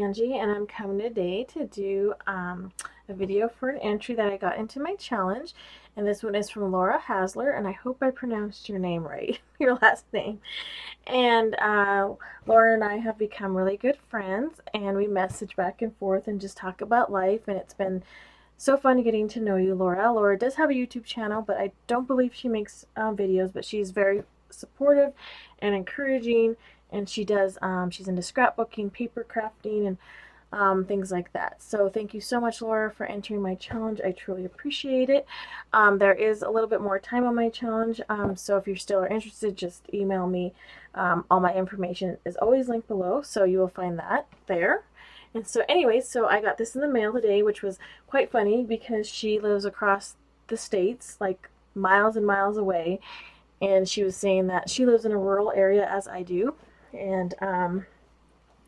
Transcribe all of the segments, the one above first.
Angie, and I'm coming today to do a video for an entry that I got into my challenge. And this one is from Laura Hasler, and I hope I pronounced your name right, your last name. And Laura and I have become really good friends, and we message back and forth and just talk about life, and it's been so fun getting to know you, Laura. Laura does have a YouTube channel, but I don't believe she makes videos, but she's very supportive and encouraging, and she does she's into scrapbooking, paper crafting, and things like that. So thank you so much, Laura, for entering my challenge. I truly appreciate it. There is a little bit more time on my challenge, so if you still are interested, just email me. All my information is always linked below, so you will find that there. And so anyways, so I got this in the mail today, which was quite funny because she lives across the states, like miles and miles away, and she was saying that she lives in a rural area as I do, and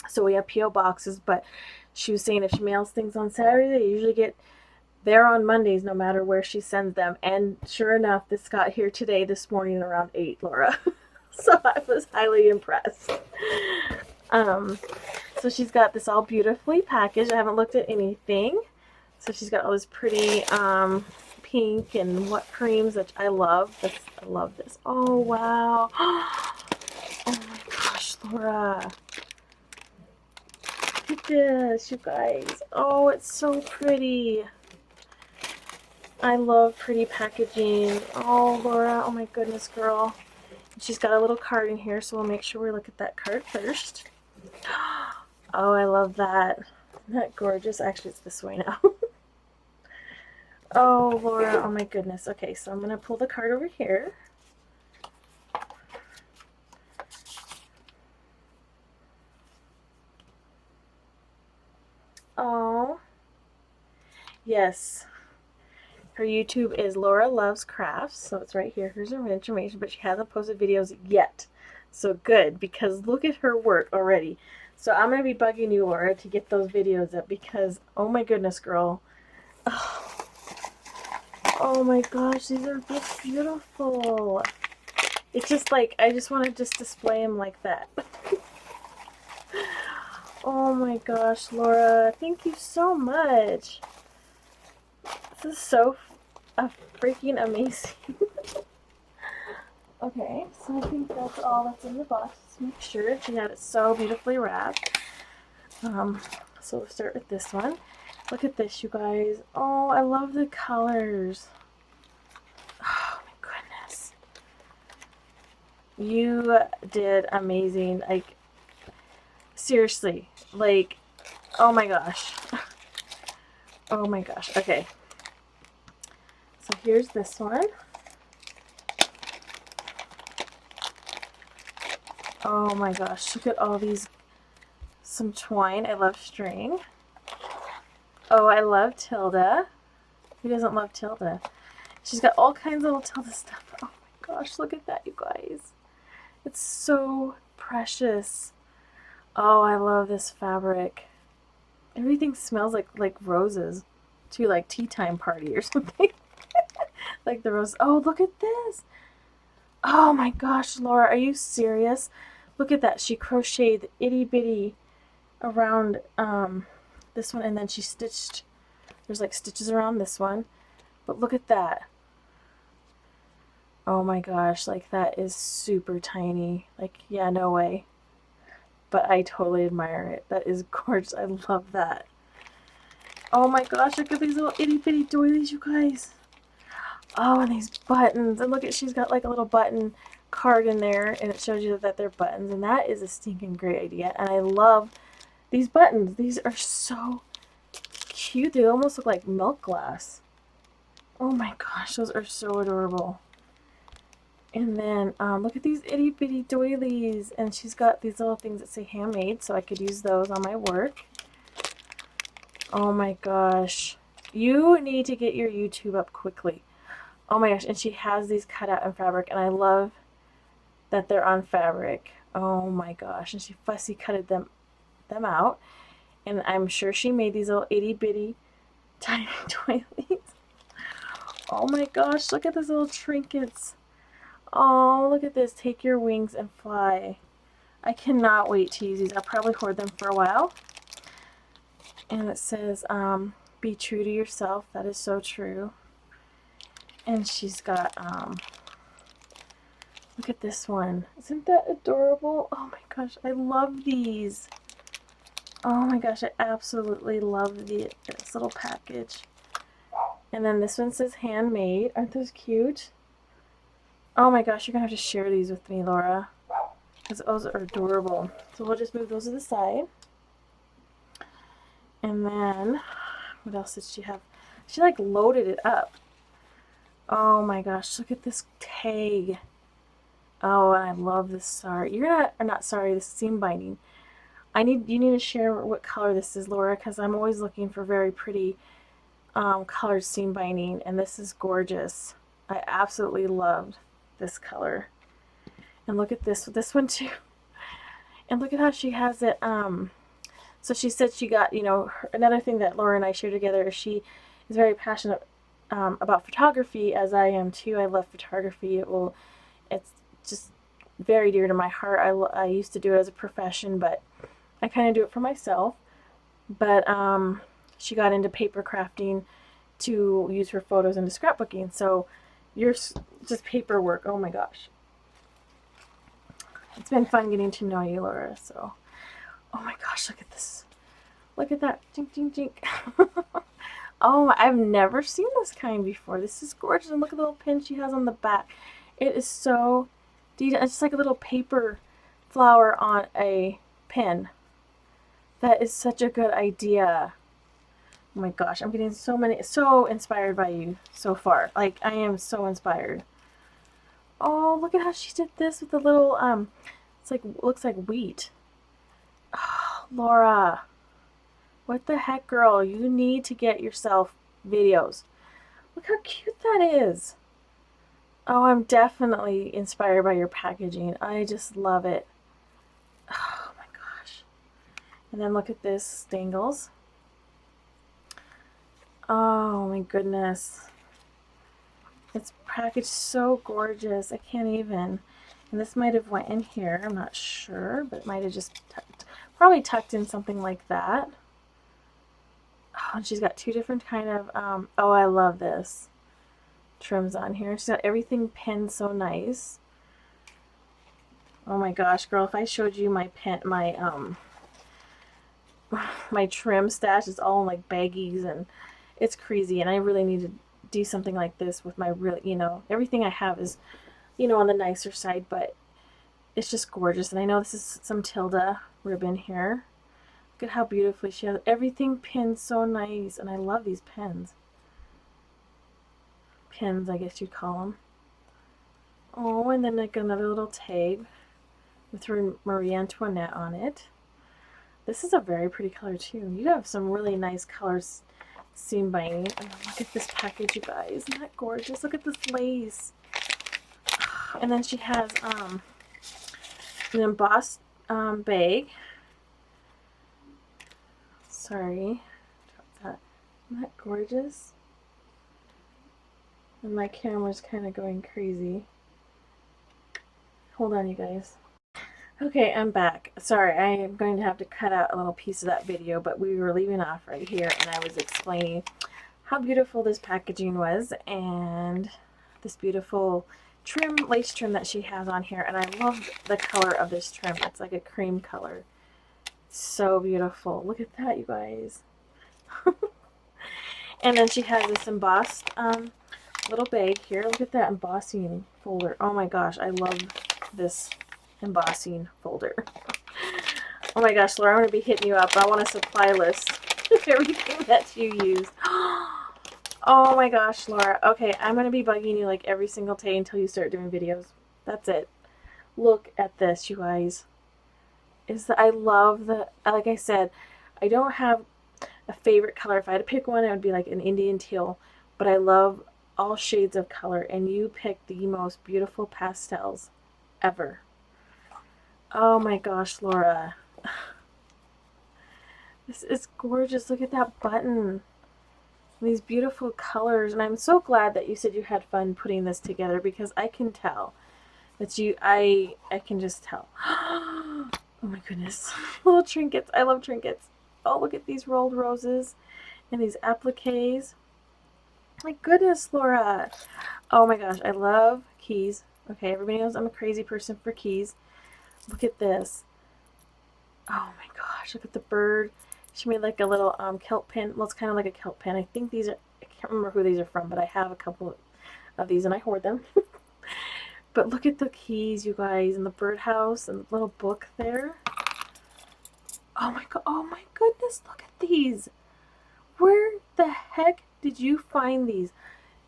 so we have P.O. boxes, but she was saying if she mails things on Saturday, they usually get there on Mondays no matter where she sends them. And sure enough, this got here today, this morning around 8, Laura. So I was highly impressed. So she's got this all beautifully packaged. I haven't looked at anything. So she's got all this pretty pink and what creams that I love. I love this. Oh, wow. Oh my gosh, Laura. Look at this, you guys. Oh, it's so pretty. I love pretty packaging. Oh, Laura. Oh my goodness, girl. She's got a little card in here, so we'll make sure we look at that card first. Oh, I love that. Isn't that gorgeous? Actually, it's this way now. Oh, Laura. Oh my goodness. Okay, so I'm going to pull the card over here. Oh, yes. Her YouTube is Laura Loves Crafts, so it's right here. Here's her information, but she hasn't posted videos yet. So good, because look at her work already. So I'm going to be bugging you, Laura, to get those videos up because, oh my goodness, girl. Oh my gosh, these are just beautiful. It's just like, I just want to just display them like that. Oh my gosh, Laura, thank you so much. This is so freaking amazing. Okay, so I think that's all that's in the box. Let's make sure she had it so beautifully wrapped. So we'll start with this one. Look at this, you guys. Oh, I love the colors. Oh my goodness. You did amazing. Like, seriously. Like, oh my gosh. Oh my gosh. Okay. So here's this one. Oh my gosh, look at all these. Some twine. I love string. Oh, I love Tilda. Who doesn't love Tilda? She's got all kinds of little Tilda stuff. Oh my gosh, look at that, you guys. It's so precious. Oh, I love this fabric. Everything smells like roses. To like tea time party or something. Like the rose. Oh, look at this. Oh my gosh, Laura, are you serious? Look at that. She crocheted itty bitty around this one, and then she stitched. There's like stitches around this one. But look at that. Oh my gosh, like that is super tiny. Like, yeah, no way. But I totally admire it. That is gorgeous. I love that. Oh my gosh, look at these little itty bitty doilies, you guys. Oh, and these buttons. And look at, she's got like a little button card in there, and it shows you that they're buttons, and that is a stinking great idea. And I love these buttons. These are so cute. They almost look like milk glass. Oh my gosh, those are so adorable. And then look at these itty bitty doilies, and she's got these little things that say handmade, so I could use those on my work. Oh my gosh, you need to get your YouTube up quickly. Oh my gosh, and she has these cut out in fabric, and I love that they're on fabric. Oh my gosh, and she fussy cutted them out, and I'm sure she made these little itty bitty tiny doilies. Oh my gosh, look at these little trinkets. Oh, look at this. Take your wings and fly. I cannot wait to use these. I'll probably hoard them for a while. And it says, be true to yourself. That is so true. And she's got, look at this one. Isn't that adorable? Oh my gosh, I love these. Oh my gosh, I absolutely love this little package. And then this one says handmade. Aren't those cute? Oh my gosh, you're going to have to share these with me, Laura. Because those are adorable. So we'll just move those to the side. And then, what else did she have? She like loaded it up. Oh my gosh, look at this tag. Oh, and I love this sorry. This seam binding. You need to share what color this is, Laura, because I'm always looking for very pretty colored seam binding, and this is gorgeous. I absolutely loved this color. And look at this one too. And look at how she has it. So she said she got, another thing that Laura and I share together is she is very passionate about photography, as I am too. I love photography. It's just very dear to my heart. I used to do it as a profession, but I kind of do it for myself. But she got into paper crafting to use her photos into scrapbooking. So yours just paperwork. Oh my gosh. It's been fun getting to know you, Laura. So, oh my gosh, look at this. Look at that. Jink, jink, jink. Oh, I've never seen this kind before. This is gorgeous. And look at the little pin she has on the back. It is so detailed. It's just like a little paper flower on a pin. That is such a good idea. Oh my gosh, I'm getting so inspired by you so far. Like, I am so inspired. Oh, look at how she did this with the little, it's like, looks like wheat. Oh, Laura. What the heck, girl? You need to get yourself videos. Look how cute that is. Oh, I'm definitely inspired by your packaging. I just love it. Oh my gosh. And then look at this, dangles. Oh my goodness. It's packaged so gorgeous. I can't even. And this might have went in here. I'm not sure, but it might have just probably tucked in something like that. Oh, and she's got two different kind of, oh, I love this. Trims on here. She's got everything pinned so nice. Oh my gosh, girl, if I showed you my my trim stash is all in like baggies, and it's crazy, and I really need to do something like this with my really, everything I have is, on the nicer side, but it's just gorgeous. And I know this is some Tilda ribbon here. Look at how beautifully she has everything pinned so nice, and I love these pins. Pins, I guess you'd call them. Oh, and then like another little tag with her Marie Antoinette on it. This is a very pretty color too. You have some really nice colors seam binding. And look at this package, you guys. Isn't that gorgeous? Look at this lace. And then she has an embossed bag. Sorry. Isn't that gorgeous? And my camera's kind of going crazy. Hold on, you guys. Okay, I'm back. Sorry, I am going to have to cut out a little piece of that video, but we were leaving off right here, and I was explaining how beautiful this packaging was, and this beautiful trim, lace trim that she has on here, and I love the color of this trim. It's like a cream color. So beautiful. Look at that, you guys. And then she has this embossed little bag here. Look at that embossing folder. Oh my gosh, I love this embossing folder. Oh my gosh, Laura, I'm going to be hitting you up. I want a supply list of everything that you use. Oh my gosh, Laura. Okay, I'm going to be bugging you like every single day until you start doing videos. That's it. Look at this, you guys. I love like I said, I don't have a favorite color. If I had to pick one, it would be like an Indian teal. But I love all shades of color, and you picked the most beautiful pastels ever. Oh my gosh, Laura. This is gorgeous. Look at that button. These beautiful colors. And I'm so glad that you said you had fun putting this together, because I can tell that I can just tell. Oh my goodness. Little trinkets. I love trinkets. Oh, look at these rolled roses and these appliques. My goodness, Laura. Oh my gosh, I love keys. Okay, everybody knows I'm a crazy person for keys. Look at this. Oh my gosh, look at the bird. She made like a little kelp pin. Well, it's kind of like a kelp pin. I think these are, I can't remember who these are from, but I have a couple of these and I hoard them. But look at the keys, you guys, and the birdhouse and the little book there. Oh my goodness, look at these. Where the heck did you find these?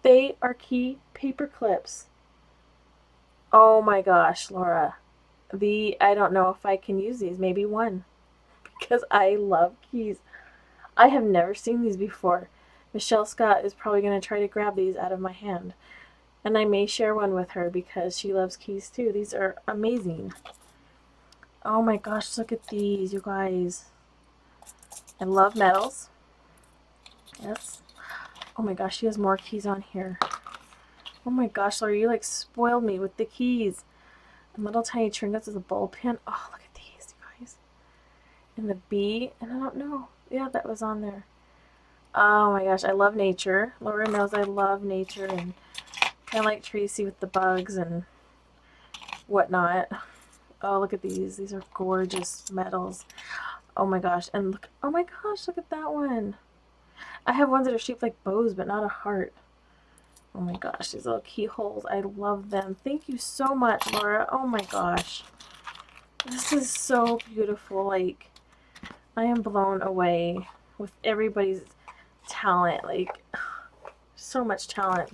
They are key paper clips. Oh my gosh, Laura. I don't know if I can use these, maybe one, because I love keys. I have never seen these before. Michelle Scott is probably going to try to grab these out of my hand. And I may share one with her because she loves keys too. These are amazing. Oh my gosh, look at these, you guys. I love metals. Yes. Oh my gosh, she has more keys on here. Oh my gosh, Laura, you like spoiled me with the keys. And little tiny trinkets with a ball pin. Oh, look at these, you guys. And the bee, and I don't know. Yeah, that was on there. Oh my gosh, I love nature. Laura knows I love nature and kind of like Tracie with the bugs and whatnot. Oh, look at these. These are gorgeous metals. Oh my gosh. And look, oh my gosh, look at that one. I have ones that are shaped like bows, but not a heart. Oh my gosh, these little keyholes. I love them. Thank you so much, Laura. Oh my gosh. This is so beautiful. Like, I am blown away with everybody's talent. Like, so much talent.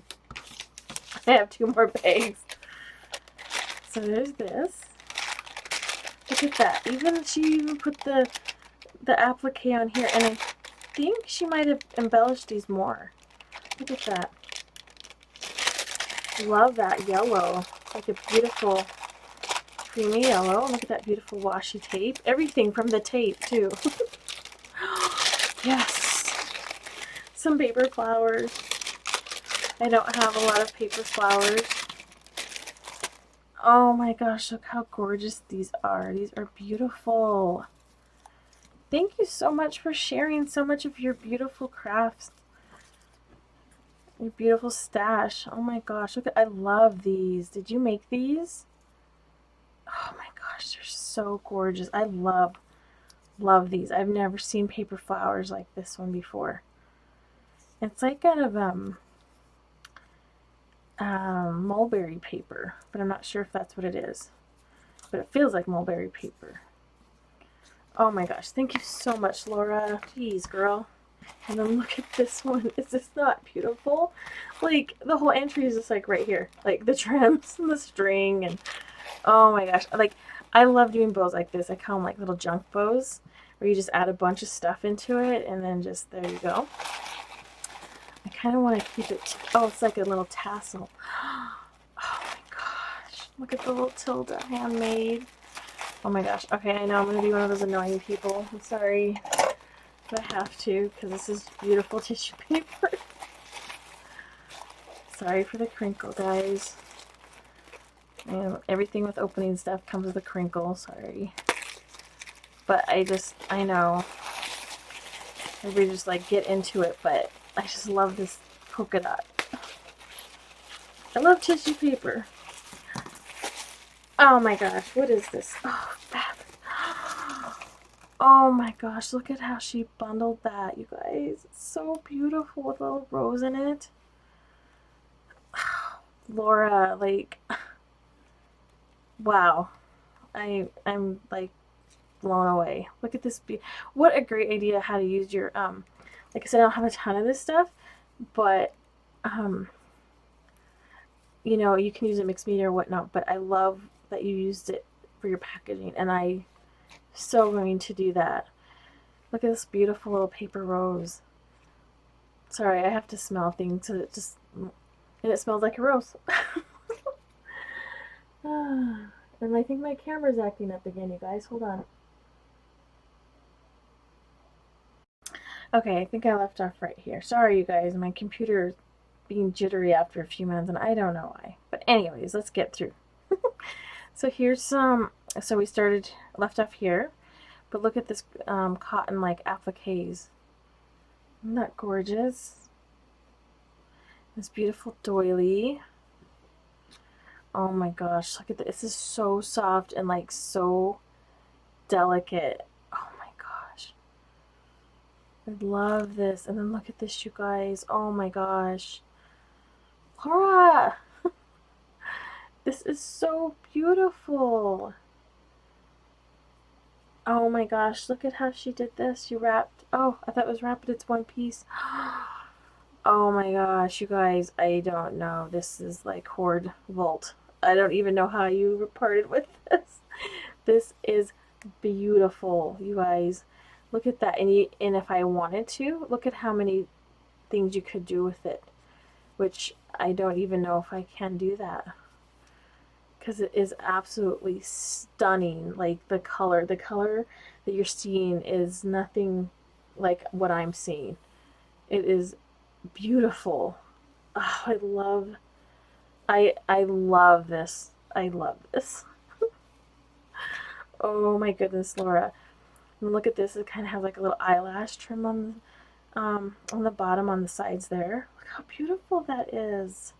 I have 2 more bags. So there's this. Look at that. She even put the applique on here, and I think she might have embellished these more. Look at that. Love that yellow. Like a beautiful creamy yellow. Look at that beautiful washi tape. Everything from the tape too. Yes. Some paper flowers. I don't have a lot of paper flowers. Oh my gosh, look how gorgeous these are. These are beautiful. Thank you so much for sharing so much of your beautiful crafts. Your beautiful stash. Oh my gosh, look at, I love these. Did you make these? Oh my gosh, they're so gorgeous. I love these. I've never seen paper flowers like this one before. It's like kind of mulberry paper, but I'm not sure if that's what it is. But it feels like mulberry paper. Oh my gosh, thank you so much, Laura. Jeez, girl. And then look at this one. Is this not beautiful? Like, the whole entry is just like right here. Like the trims and the string and oh my gosh. Like, I love doing bows like this. I call them like little junk bows where you just add a bunch of stuff into it and then just, there you go. I kind of want to keep it, oh, it's like a little tassel. Oh my gosh. Look at the little tilde handmade. Oh my gosh. Okay, I know I'm going to be one of those annoying people. I'm sorry. But I have to because this is beautiful tissue paper. Sorry for the crinkle, guys. And everything with opening stuff comes with a crinkle. Sorry. But I know. Everybody just like get into it, but I just love this polka dot. I love tissue paper. Oh my gosh, what is this? Oh, fabric. Oh my gosh, look at how she bundled that, you guys. It's so beautiful with a little rose in it. Laura, like, wow. I'm like blown away. Look at this. What a great idea how to use your, like I said, I don't have a ton of this stuff, but, you know, you can use a mixed media or whatnot, but I love that you used it for your packaging, and I'm so going to do that. Look at this beautiful little paper rose. Sorry, I have to smell things, so it just, and it smells like a rose. And I think my camera's acting up again, you guys. Hold on. Okay, I think I left off right here. Sorry, you guys. My computer's being jittery after a few minutes, and I don't know why. But anyways, let's get through. So here's some, so we left off here. But look at this cotton like appliques. Isn't that gorgeous? This beautiful doily. Oh my gosh, look at this. This is so soft and like so delicate. Oh my gosh. I love this. And then look at this, you guys. Oh my gosh. Laura! This is so beautiful. Oh my gosh, look at how she did this. She wrapped. Oh, I thought it was wrapped, but it's one piece. Oh my gosh, you guys, I don't know. This is like Hoard Vault. I don't even know how you parted with this. This is beautiful, you guys. Look at that. And if I wanted to, look at how many things you could do with it. Which I don't even know if I can do that. Because it is absolutely stunning. Like the color that you're seeing is nothing like what I'm seeing. It is beautiful. Oh, I love this. I love this. Oh my goodness, Laura. And look at this. It kind of has like a little eyelash trim on the bottom, on the sides there. Look how beautiful that is.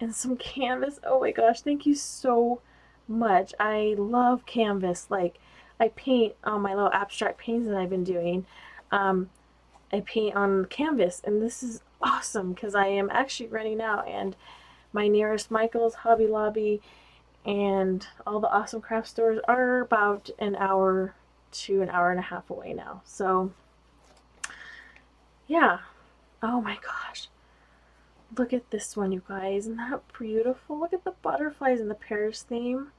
And some canvas. Oh my gosh, thank you so much. I love canvas. Like, I paint on my little abstract paintings that I've been doing. I paint on canvas, and this is awesome because I am actually running out, and my nearest Michael's, Hobby Lobby, and all the awesome craft stores are about an hour to an hour and a half away now. So yeah. Oh my gosh. Look at this one, you guys. Isn't that beautiful? Look at the butterflies and the Paris theme.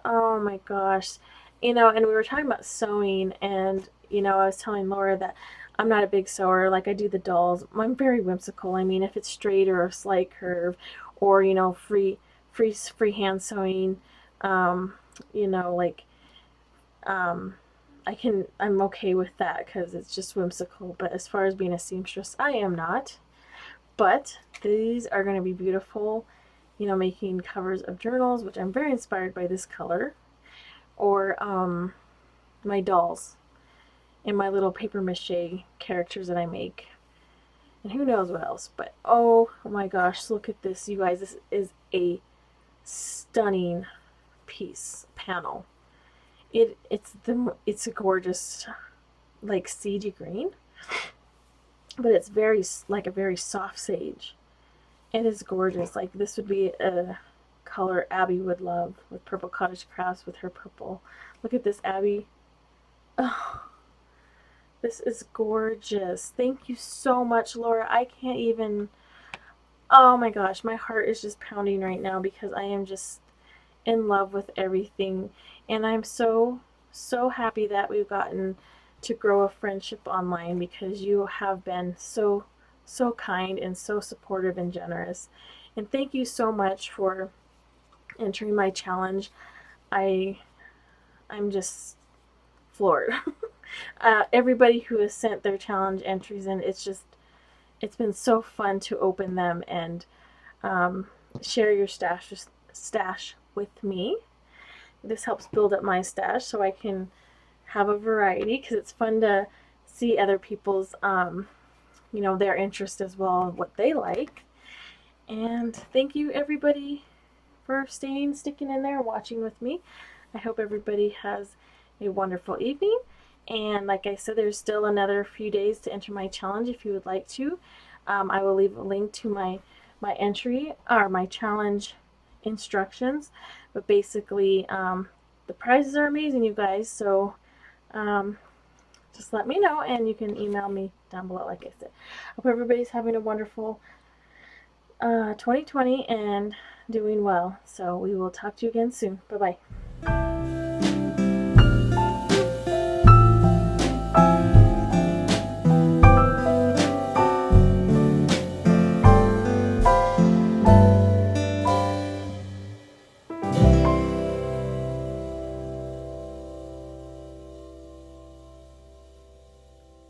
Oh my gosh. And we were talking about sewing, and I was telling Laura that I'm not a big sewer. Like, I do the dolls. I'm very whimsical. I mean, if it's straight or a slight curve, or free hand sewing, like I'm okay with that because it's just whimsical. But as far as being a seamstress, I am not. But these are going to be beautiful, making covers of journals, which I'm very inspired by this color, or my dolls and my little paper mache characters that I make, and who knows what else. But oh my gosh, look at this, you guys. This is a stunning panel. It's a gorgeous, like, sagey green, but it's like a very soft sage. It is gorgeous. Like, this would be a color Abby would love, with Purple Cottage Crafts with her purple. Look at this, Abby. Oh, this is gorgeous. Thank you so much, Laura. I can't even... Oh my gosh, my heart is just pounding right now because I am just in love with everything. And I'm so happy that we've gotten to grow a friendship online, because you have been so kind and so supportive and generous. And thank you so much for entering my challenge. I'm just floored. Everybody who has sent their challenge entries in, it's been so fun to open them and share your stash with me. This helps build up my stash so I can have a variety, because it's fun to see other people's their interest as well, what they like. And thank you, everybody, for sticking in there and watching with me. I hope everybody has a wonderful evening. And like I said, there's still another few days to enter my challenge if you would like to. I will leave a link to my entry, or my challenge instructions. But basically, the prizes are amazing, you guys. So just let me know, and you can email me down below, like I said. Hope everybody's having a wonderful 2020 and doing well. So we will talk to you again soon. Bye-bye.